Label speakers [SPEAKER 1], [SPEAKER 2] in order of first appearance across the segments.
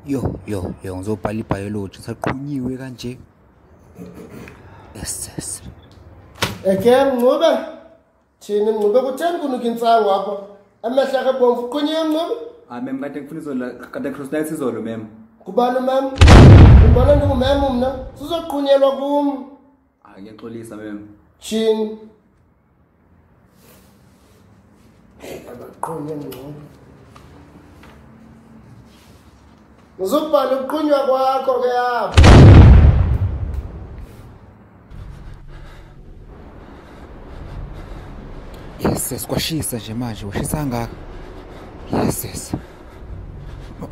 [SPEAKER 1] Yo, ngizobhala ibiology saqhunyiwe kanje. Yes.
[SPEAKER 2] Eke Ngube. Thina Ngube kutheni kunuka intsangu apha. Amehla kabomvu qhunyiwe Ngube.
[SPEAKER 3] Mem kade ngifuna izolo kade cross night izolo mem.
[SPEAKER 2] Kubani mem? Ngibona ndingumem mna. Sizoqhunyelwa kum.
[SPEAKER 3] Ngiyaxolisa mem.
[SPEAKER 2] Thini. Abaqhunye Ngube. Uzobhala ukuqhunywa kwakho ke apha.
[SPEAKER 1] Yes, kwashisa nje manje, washisa ngaka. Yes.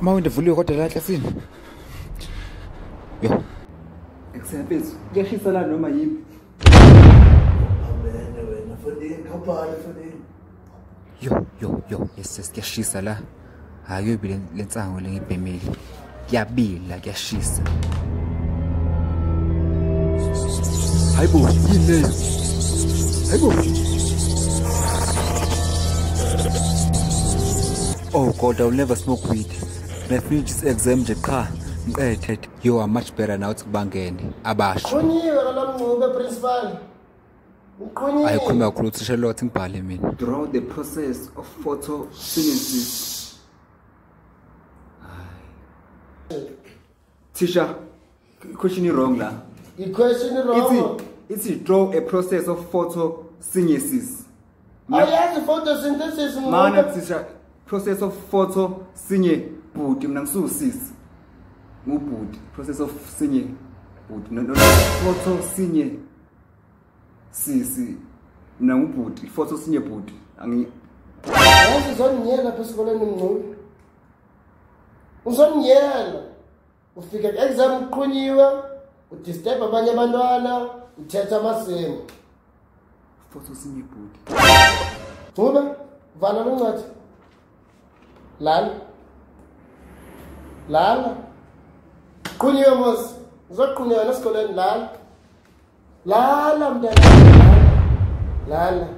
[SPEAKER 1] Mawinde vuliwe kodwa la klasini. Yo.
[SPEAKER 3] Eksempezi, kuyashisa la noma yimi.
[SPEAKER 2] Amene wena fondini khaphala fondini.
[SPEAKER 1] Yo, yes, kuyashisa la. Hayi le nsango lengibhemile. Kuyabila, kuyashisa. Hayibo, yini leyo? Hayibo. Oh God, I'll never smoke weed. Ngifinish this exam nje qha ngiqedhe. You are much better now ukubangene. Abasho.
[SPEAKER 2] Qhunyiwe kala Ngube principal. Uqhunyiwe.
[SPEAKER 1] Ayikhuluma kakhulu uthisha lot ngibhale mina.
[SPEAKER 3] Draw the process of photosynthesis. Teacher, question is wrong la.
[SPEAKER 2] The question is wrong.
[SPEAKER 3] It's draw a process of photosynthesis.
[SPEAKER 2] Oh yes, photosynthesis Ngube.
[SPEAKER 3] Mana teacher, process of photosynthesis. Mina ngisusisi. Ngubhuti, process of synthesis. No photosynthesis. Sisi. Mina ngubhuti, photosynthesis bhuti.
[SPEAKER 2] Yazi uzonyela lapha esikoleni Ngube. Uzonyela. Ufika ku-exam uqhunyiwe, udisturb abanye abantwana, uthetha amasimo.
[SPEAKER 3] Photosynthesis bhuti.
[SPEAKER 2] Ngube, vala lo ncwadi. Lala. Qhunyiwe mos. Uzoqhunywa esikoleni lala. Lala mntana. Lala.